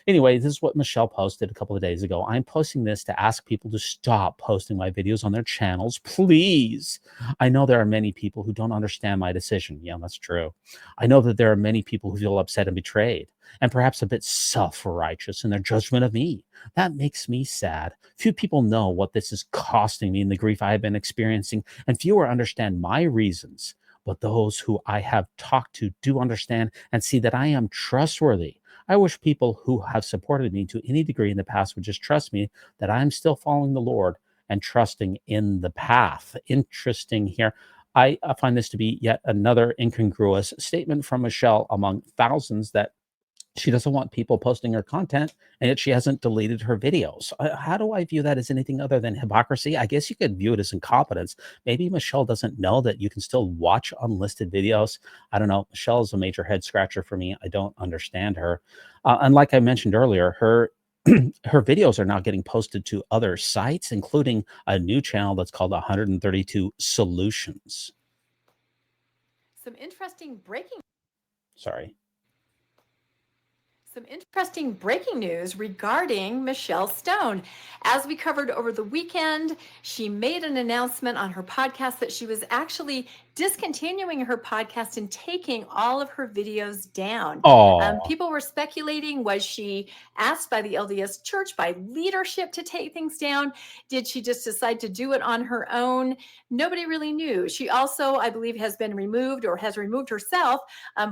anyway, this is what Michelle posted a couple of days ago. I'm posting this to ask people to stop posting my videos on their channels, please. I know there are many people who don't understand my decision. Yeah, that's true. I know that there are many people who feel upset and betrayed, and perhaps a bit self-righteous in their judgment of me. That makes me sad. Few people know what this is costing me and the grief I have been experiencing, and fewer understand my reasons. But those who I have talked to do understand and see that I am trustworthy. I wish people who have supported me to any degree in the past would just trust me that I'm still following the Lord and trusting in the path. Interesting here. I find this to be yet another incongruous statement from Michelle among thousands that she doesn't want people posting her content, and yet she hasn't deleted her videos. How do I view that as anything other than hypocrisy? I guess you could view it as incompetence. Maybe Michelle doesn't know that you can still watch unlisted videos. I don't know. Michelle is a major head scratcher for me. I don't understand her. And like I mentioned earlier, her her videos are now getting posted to other sites, including a new channel that's called 132 Solutions. Some interesting breaking Sorry. Some interesting breaking news regarding Michelle Stone. As we covered over the weekend, she made an announcement on her podcast that she was actually discontinuing her podcast and taking all of her videos down. Oh, People were speculating, was she asked by the LDS Church, by leadership, to take things down? Did she just decide to do it on her own? Nobody really knew. She also, I believe, has been removed or has removed herself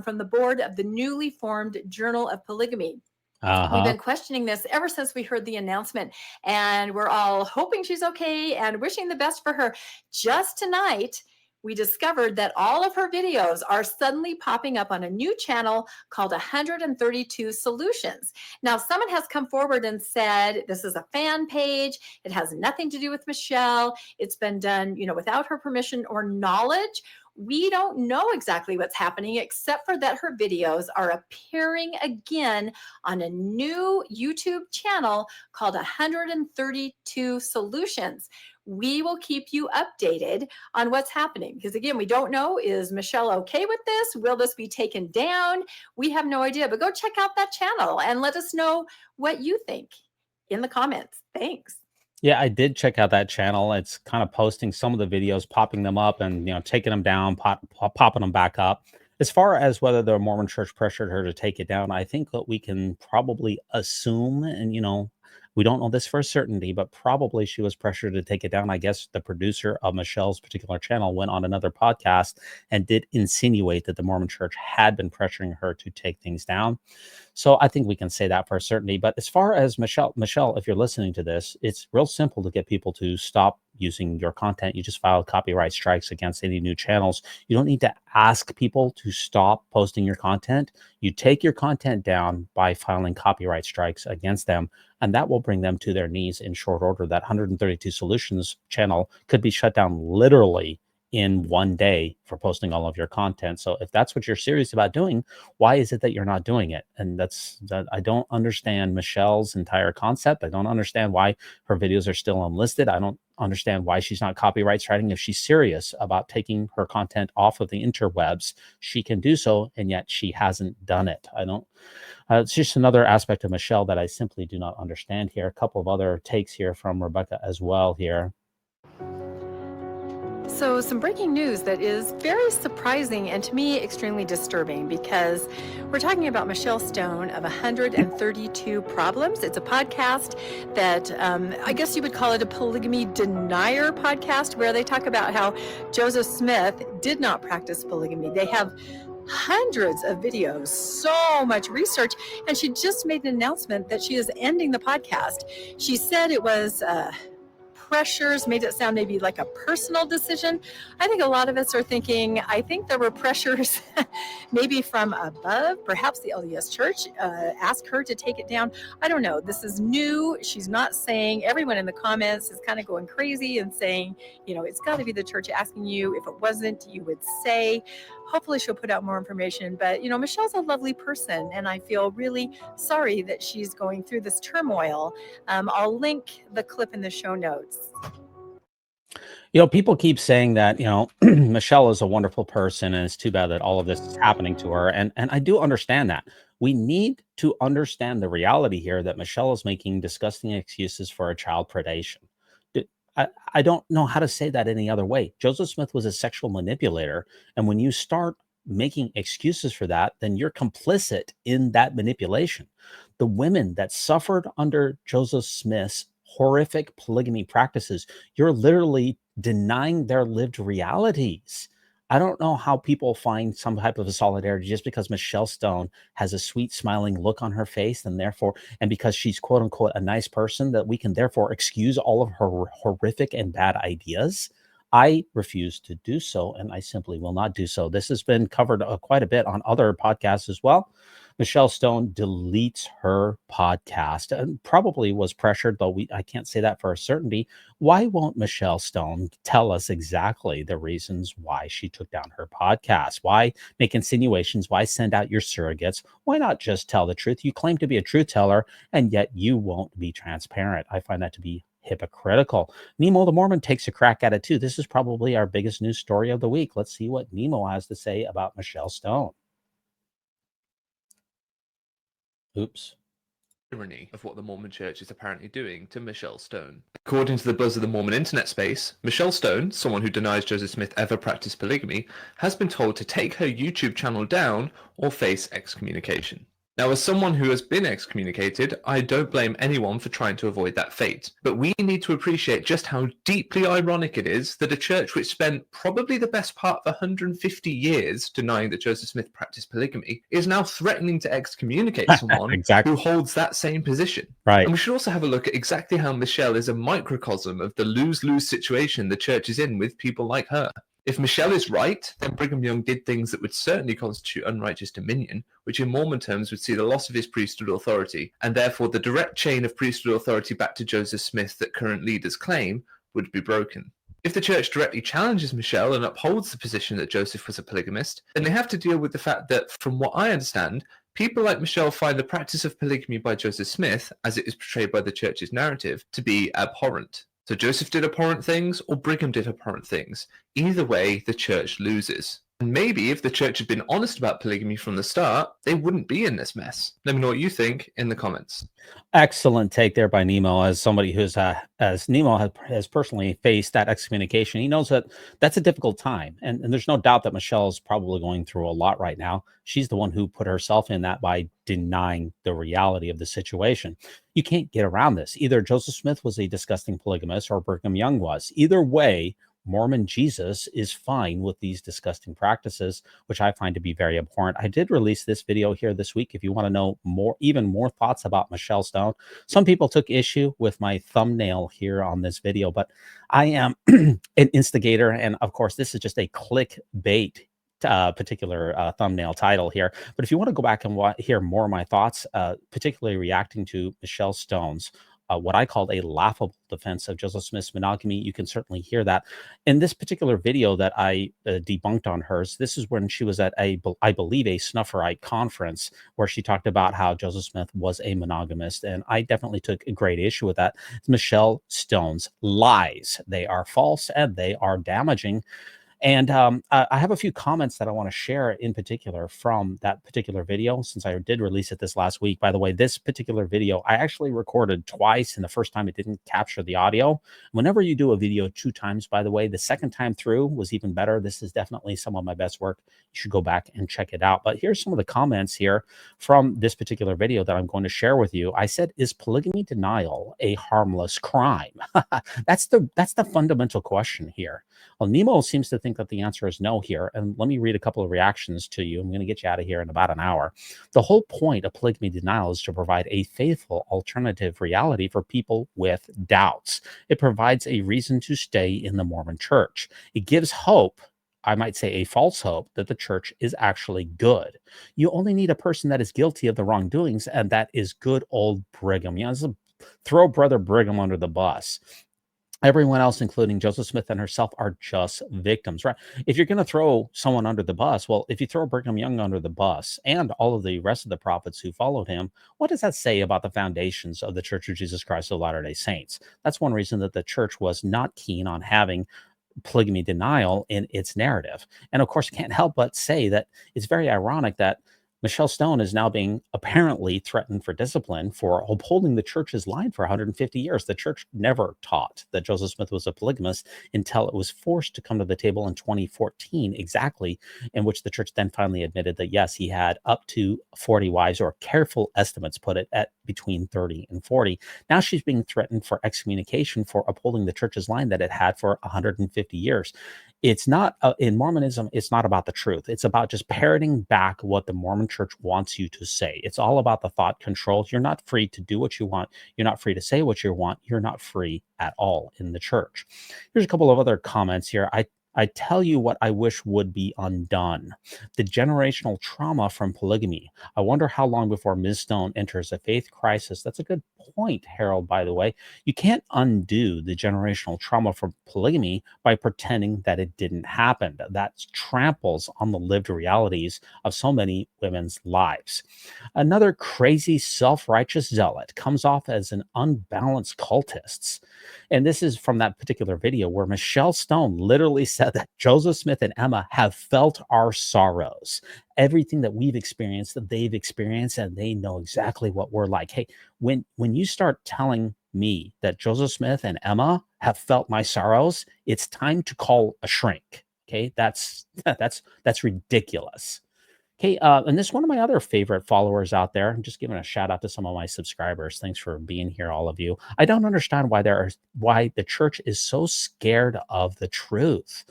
from the board of the newly formed Journal of Polygamy. We've been questioning this ever since we heard the announcement, and we're all hoping she's okay and wishing the best for her. Just tonight, we discovered that all of her videos are suddenly popping up on a new channel called 132 Solutions. Now, someone has come forward and said this is a fan page. It has nothing to do with Michelle. It's been done, without her permission or knowledge. We don't know exactly what's happening, except for that her videos are appearing again on a new YouTube channel called 132 Solutions. We will keep you updated on what's happening, because again, we don't know, is Michelle okay with this? Will this be taken down? We have no idea, but go check out that channel and let us know what you think in the comments. Thanks. yeah, I did check out that channel. It's kind of posting some of the videos, popping them up and, taking them down, popping them back up. As far as whether the Mormon church pressured her to take it down, I think that we can probably assume, and, we don't know this for certainty, but probably she was pressured to take it down. I guess the producer of Michelle's particular channel went on another podcast and did insinuate that the Mormon church had been pressuring her to take things down. So I think we can say that for certainty. But as far as Michelle, if you're listening to this, it's real simple to get people to stop using your content. You just file copyright strikes against any new channels. You don't need to ask people to stop posting your content. You take your content down by filing copyright strikes against them, and that will bring them to their knees in short order. That 132 Solutions channel could be shut down literally in one day for posting all of your content. So if that's what you're serious about doing, why is it that you're not doing it? And I don't understand Michelle's entire concept. I don't understand why her videos are still unlisted. I don't understand why she's not copyright striking. If she's serious about taking her content off of the interwebs, she can do so, and yet she hasn't done it. It's just another aspect of Michelle that I simply do not understand here. A couple of other takes here from Rebecca as well here. So some breaking news that is very surprising and to me extremely disturbing, because we're talking about Michelle Stone of 132 Problems. It's a podcast that I guess you would call it a polygamy denier podcast, where they talk about how Joseph Smith did not practice polygamy. They have hundreds of videos, so much research, and she just made an announcement that she is ending the podcast. She said it was pressures made it sound maybe like a personal decision. I think a lot of us are thinking, I think there were pressures maybe from above, perhaps the LDS Church asked her to take it down. I don't know. This is new. She's not saying, everyone in the comments is kind of going crazy and saying, it's got to be the church asking you. If it wasn't, you would say. Hopefully she'll put out more information. But, Michelle's a lovely person, and I feel really sorry that she's going through this turmoil. I'll link the clip in the show notes. People keep saying that, Michelle is a wonderful person, and it's too bad that all of this is happening to her. And I do understand that. We need to understand the reality here that Michelle is making disgusting excuses for a child predation. I don't know how to say that any other way. Joseph Smith was a sexual manipulator. And when you start making excuses for that, then you're complicit in that manipulation. The women that suffered under Joseph Smith's horrific polygamy practices, you're literally denying their lived realities. I don't know how people find some type of a solidarity just because Michelle Stone has a sweet smiling look on her face, and because she's quote unquote a nice person, that we can therefore excuse all of her horrific and bad ideas. I refuse to do so, and I simply will not do so. This has been covered quite a bit on other podcasts as well. Michelle Stone deletes her podcast and probably was pressured, though I can't say that for a certainty. Why won't Michelle Stone tell us exactly the reasons why she took down her podcast? Why make insinuations? Why send out your surrogates? Why not just tell the truth? You claim to be a truth teller, and yet you won't be transparent. I find that to be hypocritical. Nemo the Mormon takes a crack at it too. This is probably our biggest news story of the week. Let's see what Nemo has to say about Michelle Stone. Oops. Irony of what the Mormon Church is apparently doing to Michelle Stone. According to the buzz of the Mormon internet space, Michelle Stone, someone who denies Joseph Smith ever practiced polygamy, has been told to take her YouTube channel down or face excommunication. Now, as someone who has been excommunicated, I don't blame anyone for trying to avoid that fate. But we need to appreciate just how deeply ironic it is that a church which spent probably the best part of 150 years denying that Joseph Smith practiced polygamy is now threatening to excommunicate someone exactly. who holds that same position. Right. And we should also have a look at exactly how Michelle is a microcosm of the lose-lose situation the church is in with people like her. If Michelle is right, then Brigham Young did things that would certainly constitute unrighteous dominion, which in Mormon terms would see the loss of his priesthood authority, and therefore the direct chain of priesthood authority back to Joseph Smith that current leaders claim would be broken. If the church directly challenges Michelle and upholds the position that Joseph was a polygamist, then they have to deal with the fact that, from what I understand, people like Michelle find the practice of polygamy by Joseph Smith, as it is portrayed by the church's narrative, to be abhorrent. So Joseph did abhorrent things, or Brigham did abhorrent things. Either way, the church loses. And maybe if the church had been honest about polygamy from the start, they wouldn't be in this mess. Let me know what you think in the comments. Excellent take there by Nemo. As somebody who's, as Nemo has personally faced that excommunication, he knows that that's a difficult time. And there's no doubt that Michelle's probably going through a lot right now. She's the one who put herself in that by denying the reality of the situation. You can't get around this. Either Joseph Smith was a disgusting polygamist or Brigham Young was. Either way, Mormon Jesus is fine with these disgusting practices, which I find to be very abhorrent. I did release this video here this week. If you want to know even more thoughts about Michelle Stone, some people took issue with my thumbnail here on this video, but I am an instigator. And of course, this is just a clickbait particular thumbnail title here. But if you want to go back and hear more of my thoughts, particularly reacting to Michelle Stone's what I called a laughable defense of Joseph Smith's monogamy, you can certainly hear that. In this particular video that I debunked on hers, this is when she was at I believe, a Snufferite conference where she talked about how Joseph Smith was a monogamist. And I definitely took a great issue with that. It's Michelle Stone's lies. They are false and they are damaging. And I have a few comments that I want to share in particular from that particular video, since I did release it this last week. By the way, this particular video, I actually recorded twice, and the first time it didn't capture the audio. Whenever you do a video 2 times, by the way, the second time through was even better. This is definitely some of my best work. You should go back and check it out. But here's some of the comments here from this particular video that I'm going to share with you. I said, is polygamy denial a harmless crime? That's the fundamental question here. Well, Nemo seems to think think that the answer is no here. And let me read a couple of reactions to you. I'm going to get you out of here in about an hour. The whole point of polygamy denial is to provide a faithful alternative reality for people with doubts. It provides a reason to stay in the Mormon church. It gives hope, I might say a false hope, that the church is actually good. You only need a person that is guilty of the wrongdoings, and that is good old Brigham. You know, throw Brother Brigham under the bus. Everyone else, including Joseph Smith and herself, are just victims, right? If you're going to throw someone under the bus, well, if you throw Brigham Young under the bus and all of the rest of the prophets who followed him, what does that say about the foundations of the Church of Jesus Christ of Latter-day Saints? That's one reason that the church was not keen on having polygamy denial in its narrative. And of course, can't help but say that it's very ironic that Michelle Stone is now being apparently threatened for discipline for upholding the church's line for 150 years. The church never taught that Joseph Smith was a polygamist until it was forced to come to the table in 2014, exactly, in which the church then finally admitted that, yes, he had up to 40 wives, or careful estimates put it at between 30 and 40. Now she's being threatened for excommunication for upholding the church's line that it had for 150 years. It's not, in Mormonism, it's not about the truth. It's about just parroting back what the Mormon church wants you to say. It's all about the thought control. You're not free to do what you want. You're not free to say what you want. You're not free at all in the church. Here's a couple of other comments here. I tell you what I wish would be undone. The generational trauma from polygamy. I wonder how long before Ms. Stone enters a faith crisis. That's a good point, Harold, by the way. You can't undo the generational trauma from polygamy by pretending that it didn't happen. That tramples on the lived realities of so many women's lives. Another crazy self-righteous zealot comes off as an unbalanced cultist. And this is from that particular video where Michelle Stone literally said that Joseph Smith and Emma have felt our sorrows. Everything that we've experienced, that they've experienced, and they know exactly what we're like. Hey, when you start telling me that Joseph Smith and Emma have felt my sorrows, it's time to call a shrink. Okay, that's ridiculous. Okay, and this is one of my other favorite followers out there. I'm just giving a shout out to some of my subscribers. Thanks for being here, all of you. I don't understand why the church is so scared of the truth.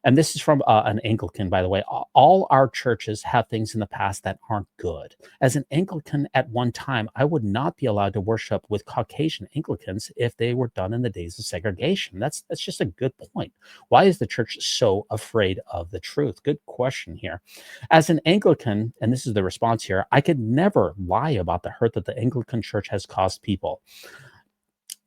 And this is from an Anglican, by the way. All our churches have things in the past that aren't good. As an Anglican at one time, I would not be allowed to worship with Caucasian Anglicans if they were done in the days of segregation. That's just a good point. Why is the church so afraid of the truth? Good question here. As an Anglican, and this is the response here, I could never lie about the hurt that the Anglican church has caused people.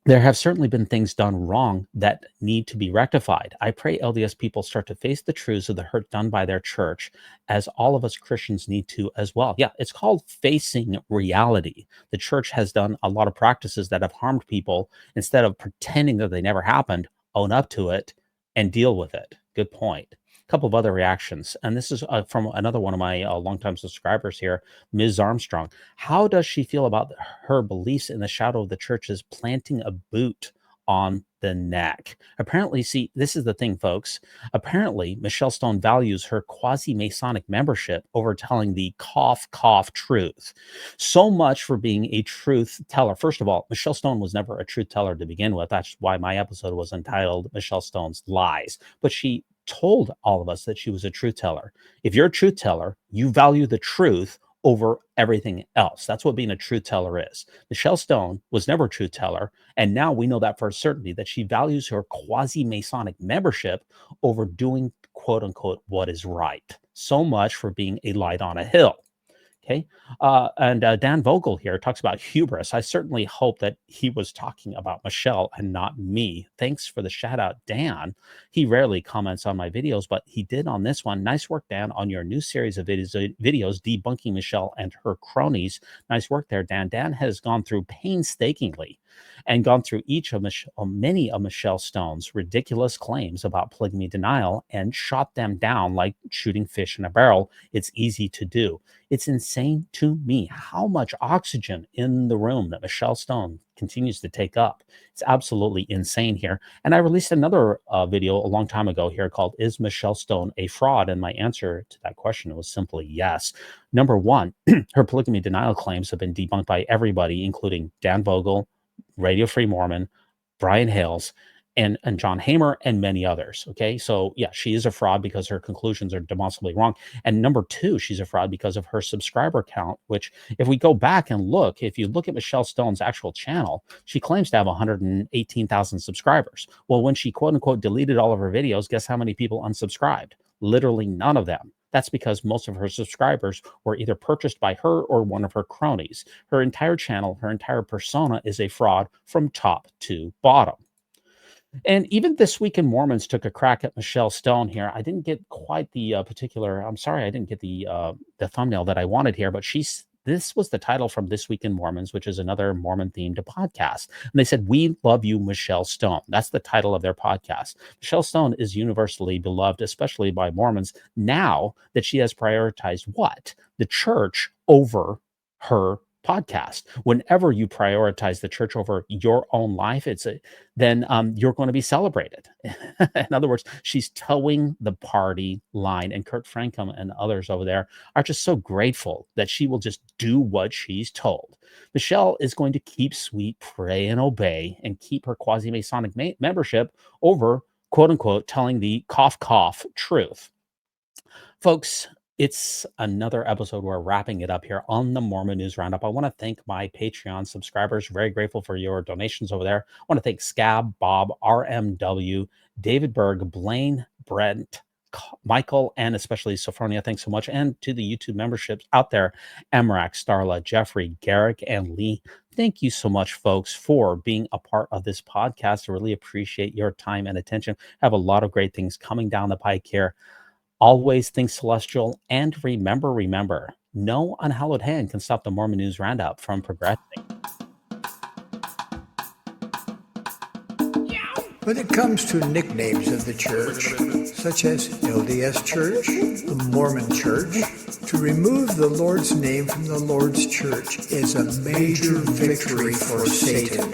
There have certainly been things done wrong that need to be rectified. I pray LDS people start to face the truths of the hurt done by their church, as all of us Christians need to as well. Yeah, it's called facing reality. The church has done a lot of practices that have harmed people. Instead of pretending that they never happened, own up to it and deal with it. Good point. Couple of other reactions, and this is from another one of my longtime subscribers here, Ms. Armstrong. How does she feel about her beliefs in the shadow of the churches planting a boot on the neck? Apparently, see, this is the thing, folks. Apparently, Michelle Stone values her quasi-Masonic membership over telling the cough truth. So much for being a truth teller. First of all, Michelle Stone was never a truth teller to begin with. That's why my episode was entitled Michelle Stone's Lies. But she told all of us that she was a truth teller. If you're a truth teller, you value the truth over everything else. That's what being a truth teller is. Michelle Stone was never a truth teller, and now we know that for a certainty, that she values her quasi-Masonic membership over doing, quote unquote, what is right. So much for being a light on a hill. Okay. And Dan Vogel here talks about hubris. I certainly hope that he was talking about Michelle and not me. Thanks for the shout out, Dan. He rarely comments on my videos, but he did on this one. Nice work, Dan, on your new series of videos debunking Michelle and her cronies. Nice work there, Dan. Dan has gone through painstakingly and gone through many of Michelle Stone's ridiculous claims about polygamy denial and shot them down like shooting fish in a barrel. It's easy to do. It's insane to me how much oxygen in the room that Michelle Stone continues to take up. It's absolutely insane here. And I released another video a long time ago here called, Is Michelle Stone a Fraud? And my answer to that question was simply yes. Number one, her polygamy denial claims have been debunked by everybody, including Dan Vogel, Radio Free Mormon, Brian Hales, and John Hamer and many others. Okay. So yeah, she is a fraud because her conclusions are demonstrably wrong. And number two, she's a fraud because of her subscriber count, which if we go back and look, if you look at Michelle Stone's actual channel, she claims to have 118,000 subscribers. Well, when she quote unquote deleted all of her videos, guess how many people unsubscribed? Literally none of them. That's because most of her subscribers were either purchased by her or one of her cronies. Her entire channel, her entire persona is a fraud from top to bottom. And even This Week in Mormons took a crack at Michelle Stone here. I didn't get quite the I'm sorry, I didn't get the thumbnail that I wanted here, but this was the title from This Week in Mormons, which is another Mormon-themed podcast. And they said, "We love you, Michelle Stone." That's the title of their podcast. Michelle Stone is universally beloved, especially by Mormons, now that she has prioritized what? The church over her podcast. Whenever you prioritize the church over your own life, then you're going to be celebrated. In other words, she's towing the party line, and Kurt Franklin and others over there are just so grateful that she will just do what she's told. Michelle is going to keep sweet, pray, and obey, and keep her quasi-Masonic membership over, quote unquote, telling the cough truth. Folks, it's another episode. We're wrapping it up here on the Mormon News Roundup. I want to thank my Patreon subscribers. Very grateful for your donations over there. I want to thank Scab, Bob, RMW, David Berg, Blaine, Brent, Michael, and especially Sophronia. Thanks so much. And to the YouTube memberships out there, Emrak, Starla, Jeffrey, Garrick, and Lee. Thank you so much, folks, for being a part of this podcast. I really appreciate your time and attention. Have a lot of great things coming down the pike here. Always think celestial, and remember, no unhallowed hand can stop the Mormon News Roundup from progressing. When it comes to nicknames of the church, such as LDS Church, the Mormon Church, to remove the Lord's name from the Lord's church is a major victory for Satan.